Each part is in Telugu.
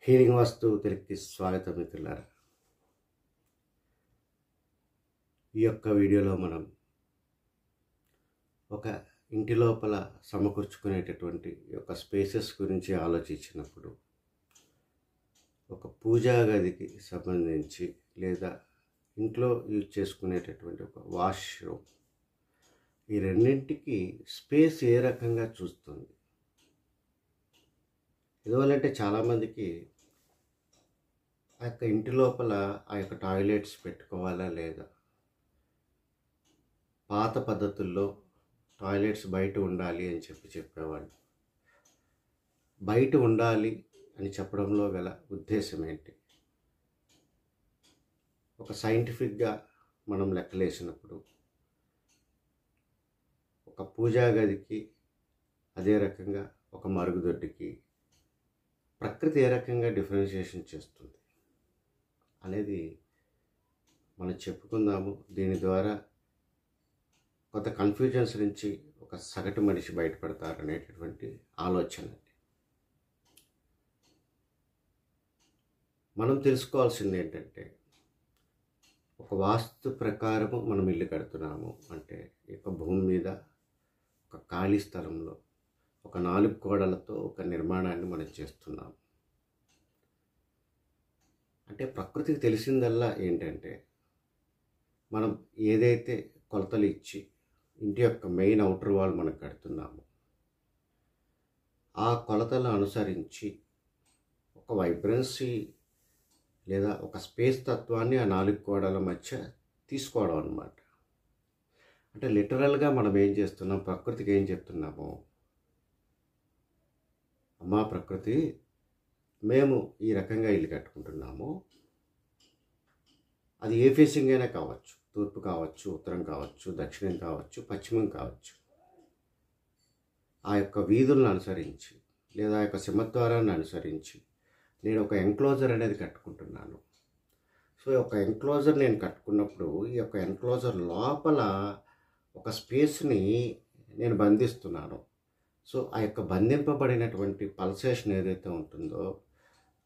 హీలింగ్ వాస్తు తెలుగుకి స్వాగతం మిత్రులారా. ఈ యొక్క వీడియోలో మనం ఒక ఇంటి లోపల సమకూర్చుకునేటటువంటి యొక్క స్పేసెస్ గురించి ఆలోచించినప్పుడు ఒక పూజా గదికి సంబంధించి లేదా ఇంట్లో యూజ్ చేసుకునేటటువంటి ఒక వాష్రూమ్, ఈ రెండింటికి స్పేస్ ఏ రకంగా చూస్తుంది. ఎందువల్లంటే చాలామందికి ఆ యొక్క ఇంటి లోపల ఆ యొక్క టాయిలెట్స్ పెట్టుకోవాలా లేదా, పాత పద్ధతుల్లో టాయిలెట్స్ బయట ఉండాలి అని చెప్పేవాళ్ళు. బయట ఉండాలి అని చెప్పడంలో గల ఉద్దేశం ఏంటి? ఒక సైంటిఫిక్గా మనం లెక్కలేసినప్పుడు ఒక పూజా గదికి, అదే రకంగా ఒక మరుగుదొడ్డికి ప్రకృతి ఏ రకంగా డిఫరెన్షియేషన్ చేస్తుంది అనేది మనం చెప్పుకుందాము. దీని ద్వారా కొంత కన్ఫ్యూజన్స్ నుంచి ఒక సగటు మనిషి బయటపడతారనేటటువంటి ఆలోచన. మనం తెలుసుకోవాల్సింది ఏంటంటే, ఒక వాస్తు ప్రకారము మనం ఇల్లు కడుతున్నాము అంటే ఈ యొక్క భూమి మీద ఒక ఖాళీ స్థలంలో ఒక 4 గోడలతో ఒక నిర్మాణాన్ని మనం చేస్తున్నాం. అంటే ప్రకృతికి తెలిసిందల్లా ఏంటంటే, మనం ఏదైతే కొలతలు ఇచ్చి ఇంటి యొక్క మెయిన్ అవుటర్ వాల్ మనం కడుతున్నాము, ఆ కొలతలను అనుసరించి ఒక వైబ్రెన్సీ లేదా ఒక స్పేస్ తత్వాన్ని ఆ 4 గోడల మధ్య తీసుకోవడం అన్నమాట. అంటే లిటరల్గా మనం ఏం చేస్తున్నాం, ప్రకృతికి ఏం చెప్తున్నాము, అమ్మా ప్రకృతి, మేము ఈ రకంగా ఇల్లు కట్టుకుంటున్నాము. అది ఏ ఫేసింగ్ అయినా కావచ్చు, తూర్పు కావచ్చు, ఉత్తరం కావచ్చు, దక్షిణం కావచ్చు, పశ్చిమం కావచ్చు. ఆ యొక్క వీధులను అనుసరించి లేదా ఆ యొక్క సింహద్వారాన్ని అనుసరించి నేను ఒక ఎంక్లోజర్ అనేది కట్టుకుంటున్నాను. సో ఒక ఎంక్లోజర్ నేను కట్టుకున్నప్పుడు ఈ యొక్క ఎంక్లోజర్ లోపల ఒక స్పేస్ని నేను బంధిస్తున్నాను. సో ఆ యొక్క బంధింపబడినటువంటి పల్సేషన్ ఏదైతే ఉంటుందో,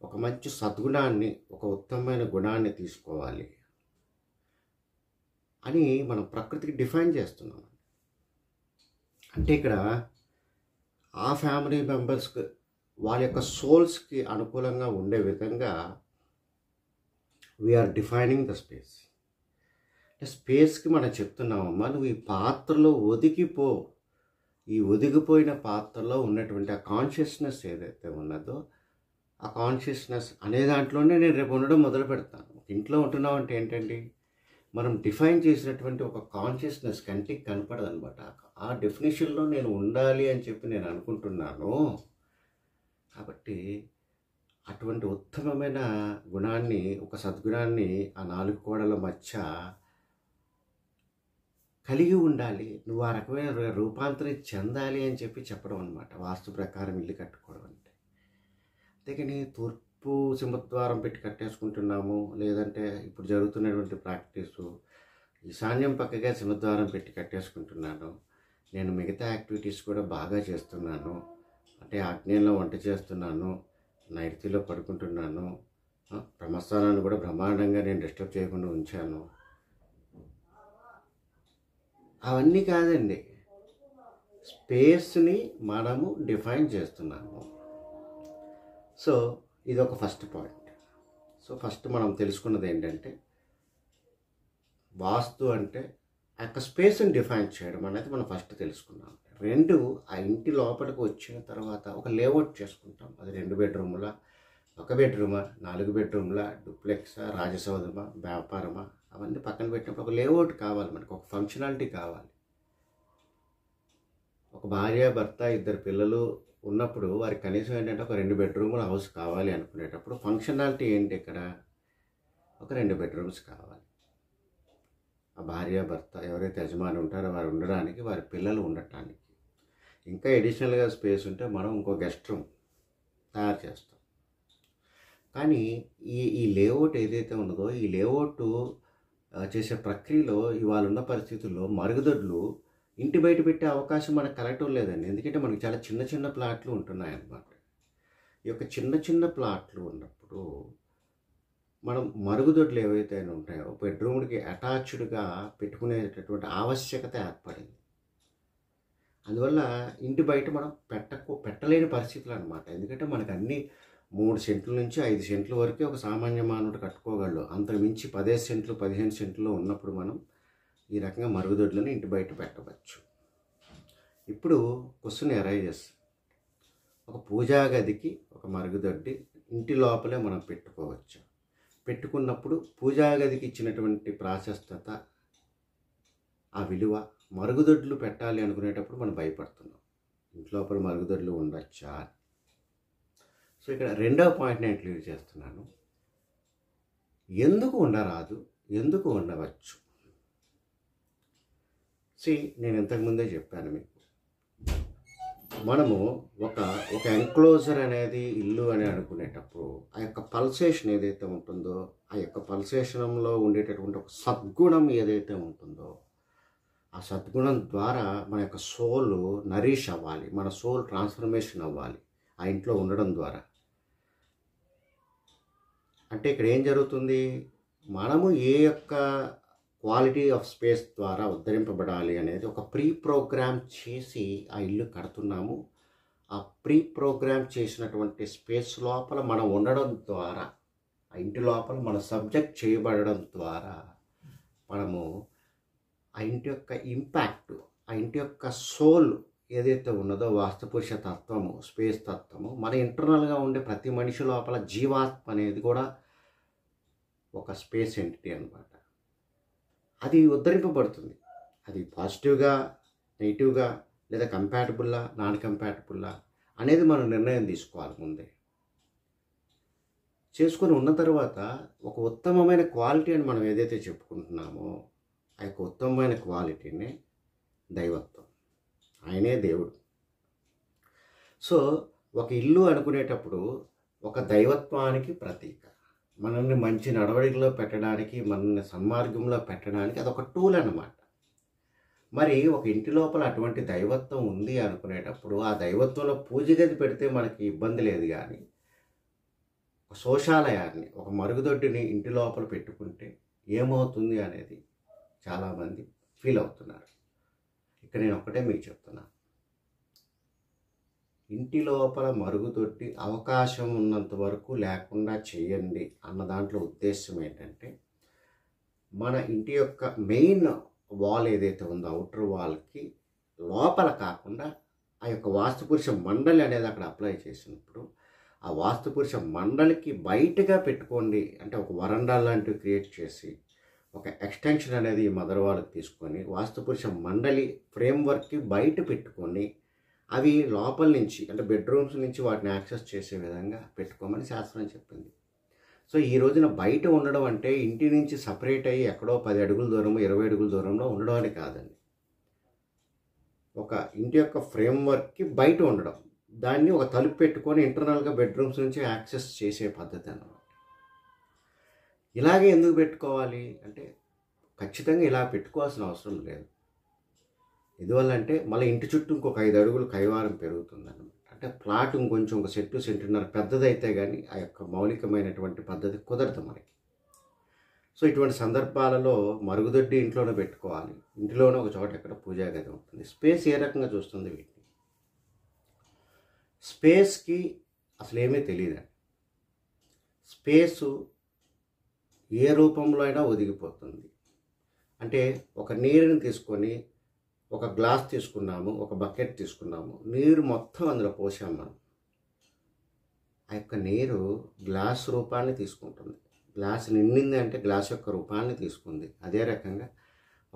ఒక మంచి సద్గుణాన్ని, ఒక ఉత్తమమైన గుణాన్ని తీసుకోవాలి అని మనం ప్రకృతికి డిఫైన్ చేస్తున్నాం. అంటే ఇక్కడ ఆ ఫ్యామిలీ మెంబర్స్కి, వాళ్ళ యొక్క సోల్స్కి అనుకూలంగా ఉండే విధంగా వీఆర్ డిఫైనింగ్ ద స్పేస్. స్పేస్కి మనం చెప్తున్నామమ్మా, నువ్వు ఈ పాత్రలో ఒదిగిపో. ఈ ఒదిగిపోయిన పాత్రలో ఉన్నటువంటి ఆ కాన్షియస్నెస్ ఏదైతే ఉన్నదో, ఆ కాన్షియస్నెస్ అనే దాంట్లోనే నేను రేపు ఉండడం మొదలు పెడతాను. ఇంట్లో ఉంటున్నాం అంటే ఏంటండి, మనం డిఫైన్ చేసినటువంటి ఒక కాన్షియస్నెస్ కంటికి కనపడదు అనమాట. ఆ డెఫినేషన్లో నేను ఉండాలి అని చెప్పి నేను అనుకుంటున్నాను. కాబట్టి అటువంటి ఉత్తమమైన గుణాన్ని, ఒక సద్గుణాన్ని ఆ 4 గోడల మధ్య కలిగి ఉండాలి, నువ్వు ఆ రకమైన రూపాంతరం చెందాలి అని చెప్పి చెప్పడం అనమాట వాస్తు ప్రకారం ఇల్లు కట్టుకోవడం అంటే. అంతేకాని తూర్పు సింహద్వారం పెట్టి కట్టేసుకుంటున్నాము, లేదంటే ఇప్పుడు జరుగుతున్నటువంటి ప్రాక్టీసు ఈశాన్యం పక్కగా సింహద్వారం పెట్టి కట్టేసుకుంటున్నాను, నేను మిగతా యాక్టివిటీస్ కూడా బాగా చేస్తున్నాను, అంటే ఆగ్నేయంలో వంట చేస్తున్నాను, నైరుతిలో పడుకుంటున్నాను, బ్రహ్మస్థానాన్ని కూడా బ్రహ్మాండంగా నేను డిస్టర్బ్ చేయకుండా ఉంచాను, అవన్నీ కాదండి. స్పేస్ని మనము డిఫైన్ చేస్తున్నాము. సో ఇది ఒక ఫస్ట్ పాయింట్. సో ఫస్ట్ మనం తెలుసుకున్నది ఏంటంటే, వాస్తు అంటే ఆ యొక్క స్పేస్ని డిఫైన్ చేయడం అనేది మనం ఫస్ట్ తెలుసుకున్నాం. 2, ఆ ఇంటి లోపలికి వచ్చిన తర్వాత ఒక లేఅవుట్ చేసుకుంటాం. అది 2 బెడ్రూముల, 1 బెడ్రూమా, 4 బెడ్రూముల, డూప్లెక్సా, రాజసౌధమా, వ్యాపారమా, అవన్నీ పక్కన పెట్టినప్పుడు ఒక లేఅవుట్ కావాలి మనకు, ఒక ఫంక్షనాలిటీ కావాలి. ఒక భార్య, భర్త, 2 పిల్లలు ఉన్నప్పుడు వారికి కనీసం ఏంటంటే ఒక 2 బెడ్రూముల హౌస్ కావాలి అనుకునేటప్పుడు ఫంక్షనాలిటీ ఏంటి ఇక్కడ, ఒక 2 బెడ్రూమ్స్ కావాలి. ఆ భార్య, భర్త ఎవరైతే యజమాని ఉంటారో వారు ఉండడానికి, వారి పిల్లలు ఉండటానికి. ఇంకా ఎడిషనల్గా స్పేస్ ఉంటే మనం ఇంకో గెస్ట్ రూమ్ తయారు చేస్తాం. కానీ ఈ లేఅవుట్ ఏదైతే ఉన్నదో, ఈ లేఅవుట్ చేసే ప్రక్రియలో ఇవాళ ఉన్న పరిస్థితుల్లో మరుగుదొడ్లు ఇంటి బయట పెట్టే అవకాశం మనకు కలగటం లేదండి. ఎందుకంటే మనకి చాలా చిన్న చిన్న ప్లాట్లు ఉంటున్నాయి అన్నమాట. ఈ యొక్క చిన్న చిన్న ప్లాట్లు ఉన్నప్పుడు మనం మరుగుదొడ్లు ఏవైతే ఉంటాయో బెడ్రూమ్కి అటాచ్డ్గా పెట్టుకునేటటువంటి ఆవశ్యకత ఏర్పడింది. అందువల్ల ఇంటి బయట మనం పెట్టలేని పరిస్థితులు అనమాట. ఎందుకంటే మనకు అన్నీ 3 సెంట్ల నుంచి 5 సెంట్ల వరకే ఒక సామాన్య మానవుడు కట్టుకోగలడు. అంతకు మించి 10 సెంట్లు 15 సెంట్లో ఉన్నప్పుడు మనం ఈ రకంగా మరుగుదొడ్లను ఇంటి బయట పెట్టవచ్చు. ఇప్పుడు క్వశ్చన్ అరైజెస్. ఒక పూజా గదికి ఒక మరుగుదొడ్డి ఇంటి లోపలే మనం పెట్టుకోవచ్చు. పెట్టుకున్నప్పుడు పూజా గదికి ఇచ్చినటువంటి ప్రాశస్తత, ఆ విలువ మరుగుదొడ్లు పెట్టాలి అనుకునేటప్పుడు మనం భయపడుతున్నాం. ఇంట్లోపల మరుగుదొడ్లు ఉండొచ్చా? సో ఇక్కడ రెండవ పాయింట్ నేను క్లియర్ చేస్తున్నాను. ఎందుకు ఉండరాదు, ఎందుకు ఉండవచ్చు? నేను ఇంతకుముందే చెప్పాను మీకు, మనము ఒక ఎన్క్లోజర్ అనేది ఇల్లు అని అనుకునేటప్పుడు ఆ యొక్క పల్సేషన్ ఏదైతే ఉంటుందో, ఆ యొక్క పల్సేషన్లో ఉండేటటువంటి ఒక సద్గుణం ఏదైతే ఉంటుందో, ఆ సద్గుణం ద్వారా మన యొక్క సోల్ నరిష్ అవ్వాలి, మన సోల్ ట్రాన్స్ఫర్మేషన్ అవ్వాలి ఆ ఇంట్లో ఉండడం ద్వారా. అంటే ఇక్కడ ఏం జరుగుతుంది, మనము ఏ యొక్క క్వాలిటీ ఆఫ్ స్పేస్ ద్వారా ఉద్ధరింపబడాలి అనేది ఒక ప్రీ ప్రోగ్రామ్ చేసి ఆ ఇల్లు కడుతున్నాము. ఆ ప్రీ ప్రోగ్రామ్ చేసినటువంటి స్పేస్ లోపల మనం ఉండడం ద్వారా, ఆ ఇంటి లోపల మన సబ్జెక్ట్ చేయబడడం ద్వారా మనము ఆ ఇంటి యొక్క ఇంపాక్ట్, ఆ ఇంటి యొక్క సోల్ ఏదైతే ఉన్నదో, వాస్తుపురుష తత్వము, స్పేస్ తత్వము, మన ఇంటర్నల్గా ఉండే ప్రతి మనిషి లోపల జీవాత్మ అనేది కూడా ఒక స్పేస్ ఎంటిటీ అన్నమాట. అది ఉద్ధరింపబడుతుంది. అది పాజిటివ్గా, నెగిటివ్గా, లేదా కంపాటబుల్లా, నాన్ కంపాటబుల్లా అనేది మనం నిర్ణయం తీసుకోవాలి ముందే. చేసుకొని ఉన్న తర్వాత ఒక ఉత్తమమైన క్వాలిటీ అని మనం ఏదైతే చెప్పుకుంటున్నామో, ఆ యొక్క ఉత్తమమైన క్వాలిటీనే దైవత్వం. ఆయనే దేవుడు. సో ఒక ఇల్లు అనుకునేటప్పుడు ఒక దైవత్వానికి ప్రతీక. మనల్ని మంచి నడవడికలో పెట్టడానికి, మనల్ని సన్మార్గంలో పెట్టడానికి అదొక టూల్ అన్నమాట. మరి ఒక ఇంటి లోపల అటువంటి దైవత్వం ఉంది అనుకునేటప్పుడు ఆ దైవత్వంలో పూజ గది పెడితే మనకి ఇబ్బంది లేదు. కానీ ఒక శోషాలయాన్ని, ఒక మరుగుదొడ్డిని ఇంటి లోపల పెట్టుకుంటే ఏమవుతుంది అనేది చాలామంది ఫీల్ అవుతున్నారు. ఇక్కడ నేను ఒక్కటే మీకు చెప్తున్నాను, ఇంటి లోపల మరుగుదొడ్డి అవకాశం ఉన్నంత వరకు లేకుండా చేయండి అన్న దాంట్లో ఉద్దేశం ఏంటంటే, మన ఇంటి యొక్క మెయిన్ వాల్ ఏదైతే ఉందో, అవుటర్ వాల్కి లోపల కాకుండా ఆ యొక్క వాస్తుపురుష మండలి అనేది అక్కడ అప్లై చేసినప్పుడు ఆ వాస్తుపురుష మండలికి బయటగా పెట్టుకోండి. అంటే ఒక వరండా లాంటివి క్రియేట్ చేసి ఒక ఎక్స్టెన్షన్ అనేది ఈ మదర్ వాల్కి తీసుకొని వాస్తుపురుష మండలి ఫ్రేమ్వర్క్కి బయట పెట్టుకొని అవి లోపల నుంచి, అంటే బెడ్రూమ్స్ నుంచి వాటిని యాక్సెస్ చేసే విధంగా పెట్టుకోమని శాస్త్రం చెప్పింది. సో ఈ రోజున బయట ఉండడం అంటే ఇంటి నుంచి సపరేట్ అయ్యి ఎక్కడో 10 అడుగుల దూరం, 20 అడుగుల దూరంలో ఉండడం అని కాదండి. ఒక ఇంటి యొక్క ఫ్రేమ్వర్క్కి బయట ఉండడం, దాన్ని ఒక తలుపు పెట్టుకొని ఇంటర్నల్గా బెడ్రూమ్స్ నుంచి యాక్సెస్ చేసే పద్ధతి అన్నమాట. ఇలాగే ఎందుకు పెట్టుకోవాలి అంటే, ఖచ్చితంగా ఇలా పెట్టుకోవాల్సిన అవసరం లేదు. ఎందువల్ల అంటే మళ్ళీ ఇంటి చుట్టూ ఇంకొక 5 అడుగులు కైవారం పెరుగుతుందన్నమాట. అంటే ప్లాట్ ఇంకొంచెం ఒక సెంటున్నర పెద్దదైతే కానీ ఆ యొక్క మౌలికమైనటువంటి పద్ధతి కుదరదు మనకి. సో ఇటువంటి సందర్భాలలో మరుగుదొడ్డి ఇంట్లోనే పెట్టుకోవాలి. ఇంటిలోనే ఒక చోట ఎక్కడ పూజా గది ఉంటుంది. స్పేస్ ఏ రకంగా చూస్తుంది వీటిని? స్పేస్కి అసలు ఏమీ తెలియదండి. స్పేసు ఏ రూపంలో అయినా ఒదిగిపోతుంది. అంటే ఒక నీరుని తీసుకొని, ఒక గ్లాస్ తీసుకున్నాము, ఒక బకెట్ తీసుకున్నాము, నీరు మొత్తం అందులో పోసాము మనం. ఆ యొక్క నీరు గ్లాస్ రూపాన్ని తీసుకుంటుంది. గ్లాస్ నిండింది అంటే గ్లాస్ యొక్క రూపాన్ని తీసుకుంది. అదే రకంగా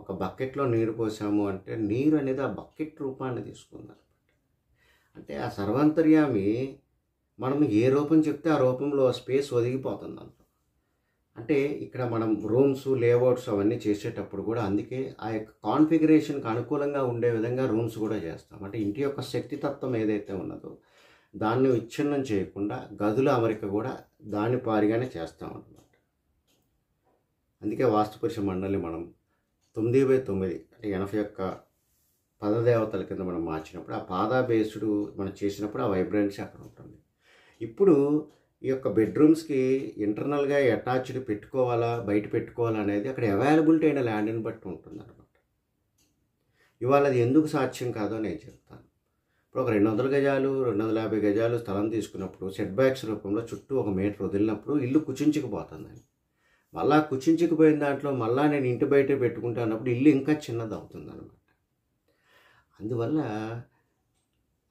ఒక బకెట్లో నీరు పోసాము అంటే నీరు అనేది ఆ బకెట్ రూపాన్ని తీసుకుంది అనమాట. అంటే ఆ సర్వాంతర్యామి మనం ఏ రూపం చెప్తే ఆ రూపంలో స్పేస్ ఒదిగిపోతుంది అంత. అంటే ఇక్కడ మనం రూమ్స్, లేఅవుట్స్ అవన్నీ చేసేటప్పుడు కూడా అందుకే ఆ యొక్క కాన్ఫిగరేషన్కి అనుకూలంగా ఉండే విధంగా రూమ్స్ కూడా చేస్తాం. అంటే ఇంటి యొక్క శక్తితత్వం ఏదైతే ఉన్నదో దాన్ని విచ్ఛిన్నం చేయకుండా గదుల అమరిక కూడా దాని పారిగానే చేస్తాం అన్నమాట. అందుకే వాస్తుపురుష మండలి మనం 9/9 అంటే 81 పదదేవతల కింద మనం మార్చినప్పుడు ఆ పాదా బేస్డ్ మనం చేసినప్పుడు ఆ వైబ్రెన్సీ అక్కడ ఉంటుంది. ఇప్పుడు ఈ యొక్క బెడ్రూమ్స్కి ఇంటర్నల్గా అటాచ్డ్ పెట్టుకోవాలా, బయట పెట్టుకోవాలా అనేది అక్కడ అవైలబిలిటీ అయిన ల్యాండ్ని బట్టి ఉంటుందన్నమాట. ఇవాళ అది ఎందుకు సాధ్యం కాదో నేను చెప్తాను. ఇప్పుడు ఒక 200 గజాలు 250 గజాలు స్థలం తీసుకున్నప్పుడు సెట్ బ్యాక్స్ రూపంలో చుట్టూ 1 మీటర్ వదిలినప్పుడు ఇల్లు కుచించుకుపోతుందండి. మళ్ళా కుచించుకుపోయిన దాంట్లో మళ్ళా నేను ఇంటి బయటే పెట్టుకుంటా అన్నప్పుడు ఇల్లు ఇంకా చిన్నది అవుతుందన్నమాట. అందువల్ల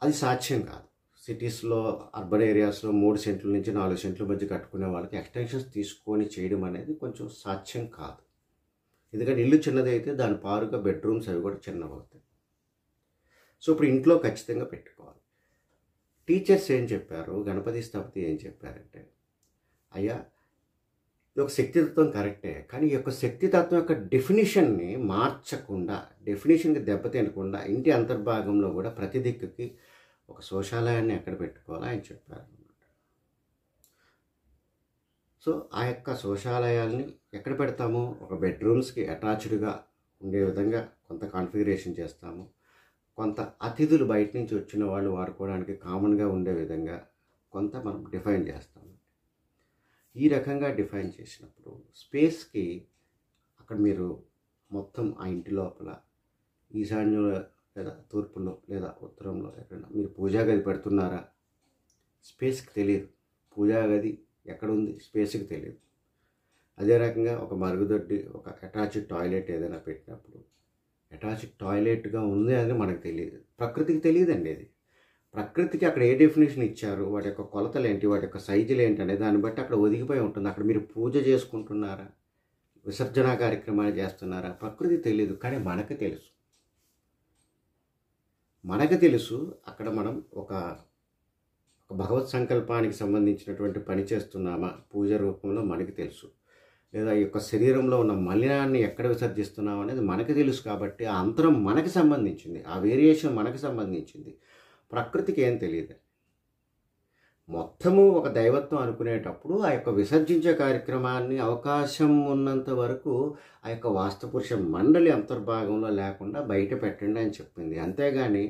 అది సాధ్యం కాదు. సిటీస్లో, అర్బన్ ఏరియాస్లో 3 సెంట్ల నుంచి 4 సెంట్ల మధ్య కట్టుకునే వాళ్ళకి ఎక్స్టెన్షన్స్ తీసుకొని చేయడం అనేది కొంచెం సాధ్యం కాదు. ఎందుకంటే ఇల్లు చిన్నదైతే దాని పారుగా బెడ్రూమ్స్ అవి కూడా చిన్నవి అవుతాయి. సో ఇప్పుడు ఇంట్లో ఖచ్చితంగా పెట్టుకోవాలి. టీచర్స్ ఏం చెప్పారు, గణపతి స్థపతి ఏం చెప్పారంటే, అయ్యా ఇది ఒక శక్తితత్వం కరెక్టే, కానీ ఈ యొక్క శక్తితత్వం యొక్క డెఫినేషన్ని మార్చకుండా, డెఫినేషన్కి దెబ్బతినకుండా ఇంటి అంతర్భాగంలో కూడా ప్రతి దిక్కుకి ఒక శౌచాలయాన్ని ఎక్కడ పెట్టుకోవాలో ఆయన చెప్పారు అన్నమాట. సో ఆ యొక్క శౌచాలయాల్ని ఎక్కడ పెడతాము, ఒక బెడ్రూమ్స్కి అటాచ్డ్గా ఉండే విధంగా కొంత కాన్ఫిగరేషన్ చేస్తాము. కొంత అతిథులు బయట నుంచి వచ్చిన వాళ్ళు వాడుకోవడానికి కామన్గా ఉండే విధంగా కొంత మనం డిఫైన్ చేస్తాము. ఈ రకంగా డిఫైన్ చేసినప్పుడు స్పేస్కి అక్కడ మీరు మొత్తం ఆ ఇంటి లోపల ఈశాన్యంలో లేదా తూర్పులో లేదా ఉత్తరంలో ఎక్కడైనా మీరు పూజా గది పెడుతున్నారా, స్పేస్కి తెలియదు. పూజా గది ఎక్కడుంది స్పేస్కి తెలియదు. అదే రకంగా ఒక మరుగుదొడ్డి, ఒక అటాచ్డ్ టాయిలెట్ ఏదైనా పెట్టినప్పుడు అటాచ్డ్ టాయిలెట్గా ఉంది అని మనకు తెలియదు, ప్రకృతికి తెలియదండి. అది ప్రకృతికి అక్కడ ఏ డెఫినేషన్ ఇచ్చారు, వాటి యొక్క కొలతలు ఏంటి, వాటి యొక్క సైజులు ఏంటి అనే దాన్ని బట్టి అక్కడ ఒదిగిపోయి ఉంటుంది. అక్కడ మీరు పూజ చేసుకుంటున్నారా, విసర్జన కార్యక్రమాలు చేస్తున్నారా, ప్రకృతి తెలియదు. కానీ మనకు తెలుసు. అక్కడ మనం ఒక భగవత్ సంకల్పానికి సంబంధించినటువంటి పని చేస్తున్నామా పూజ రూపంలో మనకి తెలుసు. లేదా ఈ యొక్క శరీరంలో ఉన్న మలినాన్ని ఎక్కడ విసర్జిస్తున్నాం అనేది మనకు తెలుసు. కాబట్టి ఆ అంతరం మనకి సంబంధించింది, ఆ వేరియేషన్ మనకు సంబంధించింది. ప్రకృతికి ఏం తెలియదు. మొత్తము ఒక దైవత్వం అనుకునేటప్పుడు ఆ యొక్క విసర్జించే కార్యక్రమాన్ని అవకాశం ఉన్నంత వరకు ఆ యొక్క వాస్తుపురుష మండలి అంతర్భాగంలో లేకుండా బయట పెట్టండి అని చెప్పింది. అంతేగాని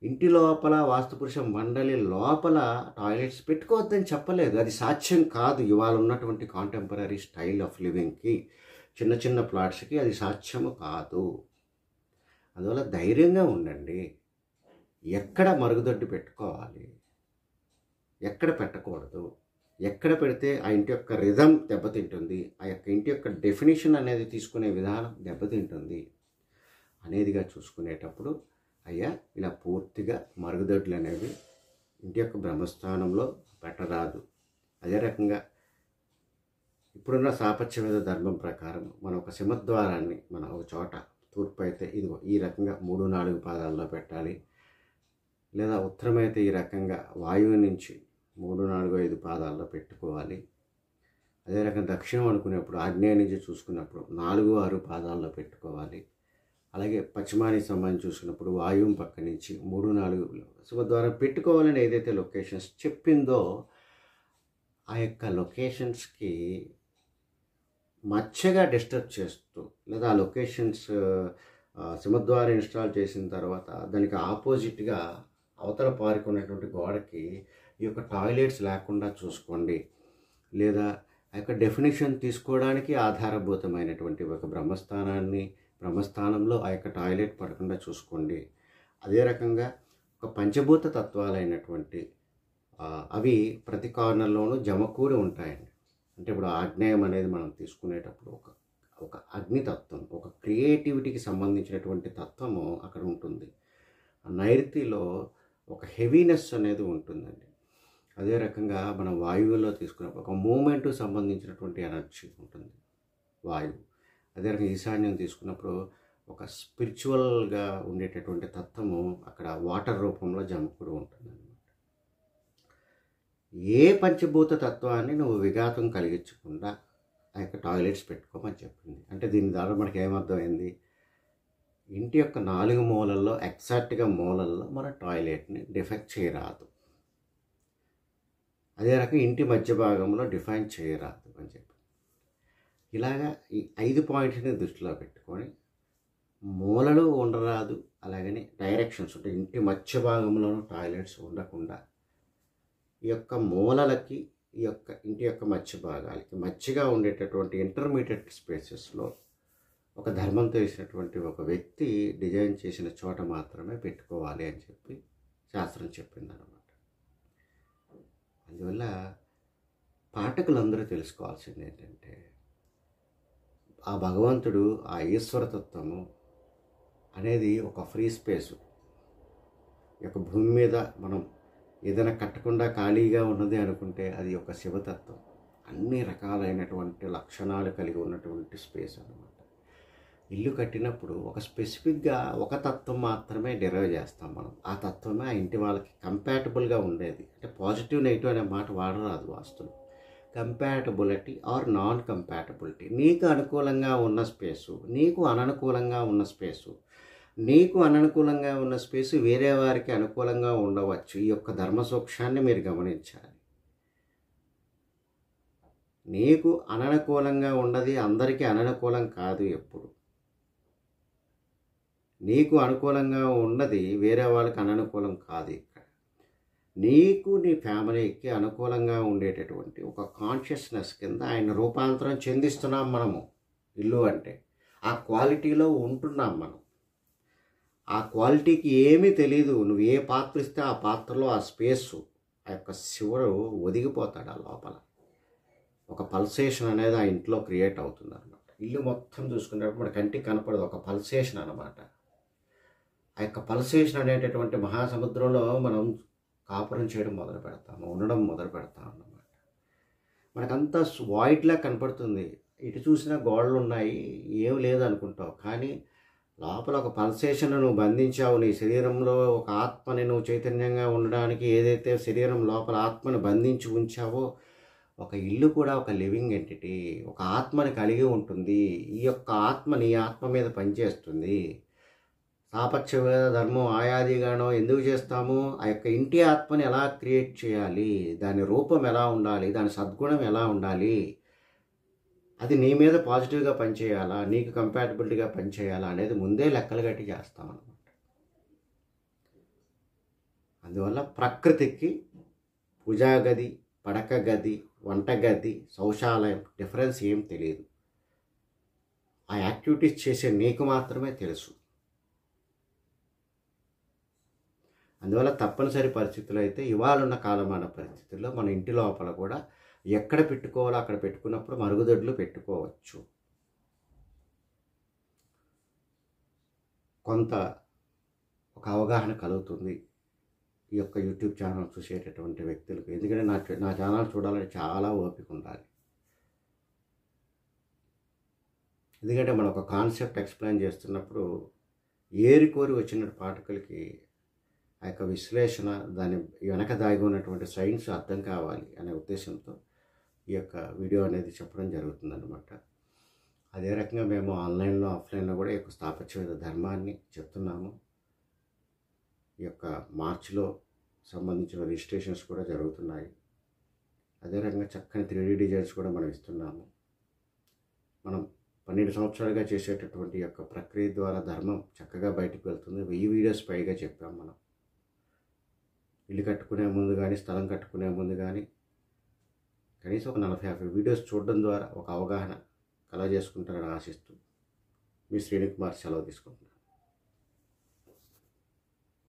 ఇంటి లోపల వాస్తుపురుష మండలి లోపల టాయిలెట్స్ పెట్టుకోవద్దని చెప్పలేదు. అది సాధ్యం కాదు. ఇవాళ ఉన్నటువంటి కాంటెంపరీ స్టైల్ ఆఫ్ లివింగ్కి, చిన్న చిన్న ప్లాట్స్కి అది సాధ్యము కాదు. అందువల్ల ధైర్యంగా ఉండండి. ఎక్కడ మరుగుదొడ్డి పెట్టుకోవాలి, ఎక్కడ పెట్టకూడదు, ఎక్కడ పెడితే ఆ ఇంటి యొక్క రిథం దెబ్బతింటుంది, ఆ యొక్క ఇంటి యొక్క డెఫినేషన్ అనేది తీసుకునే విధానం దెబ్బతింటుంది అనేదిగా చూసుకునేటప్పుడు అయ్యా ఇలా పూర్తిగా మరుగుదొడ్లు అనేవి ఇంటి యొక్క బ్రహ్మస్థానంలో పెట్టరాదు. అదే రకంగా ఇప్పుడున్న సాపత్యవేద ధర్మం ప్రకారం మనం ఒక సింహద్వారాన్ని మనం ఒక చోట తూర్పు అయితే ఇదిగో ఈ రకంగా 3-4 పాదాల్లో పెట్టాలి. లేదా ఉత్తరమైతే ఈ రకంగా వాయువు నుంచి 3-4-5 పాదాల్లో పెట్టుకోవాలి. అదే రకంగా దక్షిణం అనుకునేప్పుడు ఆగ్నేయ నుంచి చూసుకున్నప్పుడు 4-6 పాదాల్లో పెట్టుకోవాలి. అలాగే పశ్చిమానికి సంబంధించి చూసుకున్నప్పుడు వాయువు పక్క నుంచి 3-4 సింహద్వారం పెట్టుకోవాలని ఏదైతే లొకేషన్స్ చెప్పిందో ఆ యొక్క లొకేషన్స్కి మచ్చగా డిస్టర్బ్ చేస్తూ, లేదా ఆ లొకేషన్స్ సింహద్వారం ఇన్స్టాల్ చేసిన తర్వాత దానికి ఆపోజిట్గా అవతల పారుకున్నటువంటి గోడకి ఈ యొక్క టాయిలెట్స్ లేకుండా చూసుకోండి. లేదా ఆ యొక్క డెఫినేషన్ తీసుకోవడానికి ఆధారభూతమైనటువంటి ఒక బ్రహ్మస్థానంలో ఆ యొక్క టాయిలెట్ పడకుండా చూసుకోండి. అదే రకంగా ఒక పంచభూత తత్వాలైనటువంటి అవి ప్రతి కార్నర్లోనూ జమకూడి ఉంటాయండి. అంటే ఇప్పుడు ఆగ్నేయం అనేది మనం తీసుకునేటప్పుడు ఒక అగ్నితత్వం, ఒక క్రియేటివిటీకి సంబంధించినటువంటి తత్వము అక్కడ ఉంటుంది. నైరుతిలో ఒక హెవీనెస్ అనేది ఉంటుందండి. అదే రకంగా మనం వాయువులో తీసుకున్నప్పుడు ఒక మూమెంట్కి సంబంధించినటువంటి ఎనర్జీ ఉంటుంది వాయువు. అదే రకంగా ఈశాన్యం తీసుకున్నప్పుడు ఒక స్పిరిచువల్గా ఉండేటటువంటి తత్వము అక్కడ వాటర్ రూపంలో జమకూడి ఉంటుంది అన్నమాట. ఏ పంచభూత తత్వాన్ని నువ్వు విఘాతం కలిగించకుండా ఆ యొక్క టాయిలెట్స్ పెట్టుకోమని చెప్పింది. అంటే దీని ద్వారా మనకి ఏమర్థమైంది, ఇంటి యొక్క 4 మూలల్లో ఎగ్జాక్ట్గా మూలల్లో మన టాయిలెట్ని డిఫెక్ట్ చేయరాదు. అదే రకంగా ఇంటి మధ్య భాగంలో డిఫైన్ చేయరాదు అని చెప్పి ఇలాగా ఈ 5 పాయింట్స్ని దృష్టిలో పెట్టుకొని మూలలు ఉండరాదు, అలాగని డైరెక్షన్స్ ఉంటాయి. ఇంటి మధ్య భాగంలోనూ టాయిలెట్స్ ఉండకుండా ఈ యొక్క మూలలకి ఈ యొక్క ఇంటి యొక్క మధ్య భాగాలకి మధ్యగా ఉండేటటువంటి ఇంటర్మీడియట్ స్పేసెస్లో ఒక ధర్మంతో వేసినటువంటి ఒక వ్యక్తి డిజైన్ చేసిన చోట మాత్రమే పెట్టుకోవాలి అని చెప్పి శాస్త్రం చెప్పిందనమాట. అందువల్ల పాఠకులందరూ తెలుసుకోవాల్సింది ఏంటంటే, ఆ భగవంతుడు, ఆ ఈశ్వరతత్వము అనేది ఒక ఫ్రీ స్పేసు. ఈ యొక్క భూమి మీద మనం ఏదైనా కట్టకుండా ఖాళీగా ఉన్నది అనుకుంటే అది ఒక శివతత్వం. అన్ని రకాలైనటువంటి లక్షణాలు కలిగి ఉన్నటువంటి స్పేస్ అన్నమాట. ఇల్లు కట్టినప్పుడు ఒక స్పెసిఫిక్గా ఒక తత్వం మాత్రమే డెరైవ్ చేస్తాం మనం. ఆ తత్వమే ఆ ఇంటి వాళ్ళకి కంపాటబుల్గా ఉండేది. అంటే పాజిటివ్ నెగిటివ్ అనే మాట వాడరాదు వాస్తులు. Compatibility or non compatibility. నీకు అనుకూలంగా ఉన్న స్పేసు, నీకు అననుకూలంగా ఉన్న స్పేసు, నీకు అననుకూలంగా ఉన్న స్పేసు వేరే వారికి అనుకూలంగా ఉండవచ్చు. ఈ యొక్క ధర్మ సూక్ష్మాన్ని మీరు గమనించాలి. నీకు అననుకూలంగా ఉన్నది అందరికీ అననుకూలం కాదు. ఎప్పుడు నీకు అనుకూలంగా ఉన్నది వేరే వాళ్ళకి అననుకూలం కాదు. ఇక్కడ నీకు నీ ఫ్యామిలీకి అనుకూలంగా ఉండేటటువంటి ఒక కాన్షియస్నెస్ కింద ఆయన రూపాంతరం చెందిస్తున్నాం మనము. ఇల్లు అంటే ఆ క్వాలిటీలో ఉంటున్నాం మనం. ఆ క్వాలిటీకి ఏమీ తెలీదు. నువ్వు ఏ పాత్ర ఇస్తే ఆ పాత్రలో ఆ స్పేసు, ఆ యొక్క శివుడు ఒదిగిపోతాడు. ఆ లోపల ఒక పల్సేషన్ అనేది ఆ ఇంట్లో క్రియేట్ అవుతుంది అనమాట. ఇల్లు మొత్తం చూసుకునేటప్పుడు మన కంటికి కనపడదు, ఒక పల్సేషన్ అనమాట. ఆ యొక్క పల్సేషన్ అనేటటువంటి మహాసముద్రంలో మనం కాపురం చేయడం మొదలు పెడతాము, ఉండడం మొదలు పెడతాం అన్నమాట. మనకంతా వాయిడ్లా కనపడుతుంది. ఇటు చూసినా గోడలు ఉన్నాయి, ఏం లేదు అనుకుంటావు. కానీ లోపల ఒక పల్సేషన్ నువ్వు బంధించావు. నీ శరీరంలో ఒక ఆత్మని నువ్వు చైతన్యంగా ఉండడానికి ఏదైతే శరీరం లోపల ఆత్మని బంధించి ఉంచావో, ఒక ఇల్లు కూడా ఒక లివింగ్ ఎంటిటీ, ఒక ఆత్మని కలిగి ఉంటుంది. ఈ యొక్క ఆత్మ నీ ఆత్మ మీద పనిచేస్తుంది. సాపక్ష ధర్మం ఆయాదిగానో ఎందుకు చేస్తాము? ఆ యొక్క ఇంటి ఆత్మని ఎలా క్రియేట్ చేయాలి, దాని రూపం ఎలా ఉండాలి, దాని సద్గుణం ఎలా ఉండాలి, అది నీ మీద పాజిటివ్గా పనిచేయాలా, నీకు కంపాటబిలిటీగా పనిచేయాలా అనేది ముందే లెక్కలు కట్టి చేస్తామన్నమాట. అందువల్ల ప్రకృతికి పూజా గది, పడక గది, వంటగది, శౌచాలయం డిఫరెన్స్ ఏం తెలియదు. ఆ యాక్టివిటీస్ చేసే నీకు మాత్రమే తెలుసు. అందువల్ల తప్పనిసరి పరిస్థితులు అయితే ఇవాళ ఉన్న కాలమాన పరిస్థితుల్లో మన ఇంటి లోపల కూడా ఎక్కడ పెట్టుకోవాలో అక్కడ పెట్టుకున్నప్పుడు మరుగుదొడ్లు పెట్టుకోవచ్చు. కొంత ఒక అవగాహన కలుగుతుంది ఈ యొక్క యూట్యూబ్ ఛానల్ చూసేటటువంటి వ్యక్తులకు. ఎందుకంటే నా ఛానల్ చూడాలని చాలా ఓపిక ఉండాలి. ఎందుకంటే మనం ఒక కాన్సెప్ట్ ఎక్స్ప్లెయిన్ చేస్తున్నప్పుడు ఏరికోరి వచ్చిన పాఠకులకి ఆ యొక్క విశ్లేషణ, దాని వెనక దాగి ఉన్నటువంటి సైన్స్ అర్థం కావాలి అనే ఉద్దేశంతో ఈ యొక్క వీడియో అనేది చెప్పడం జరుగుతుందన్నమాట. అదే రకంగా మేము ఆన్లైన్లో ఆఫ్లైన్లో కూడా ఈ యొక్క స్థాపత్య ధర్మాన్ని చెప్తున్నాము. ఈ యొక్క మార్చిలో సంబంధించిన రిజిస్ట్రేషన్స్ కూడా జరుగుతున్నాయి. అదే రకంగా చక్కని 3D డిజైన్స్ కూడా మనం ఇస్తున్నాము. మనం 12 సంవత్సరాలుగా చేసేటటువంటి యొక్క ప్రక్రియ ద్వారా ధర్మం చక్కగా బయటకు వెళ్తుంది. 1000 వీడియోస్ పైగా చెప్పాం మనం. ఇల్లు కట్టుకునే ముందు కానీ, స్థలం కట్టుకునే ముందు కానీ కనీసం ఒక 40-50 వీడియోస్ చూడడం ద్వారా ఒక అవగాహన కలగజేసుకుంటారని ఆశిస్తూ మీ శ్రీనికుమార్ సెలవు తీసుకుంటున్నాను.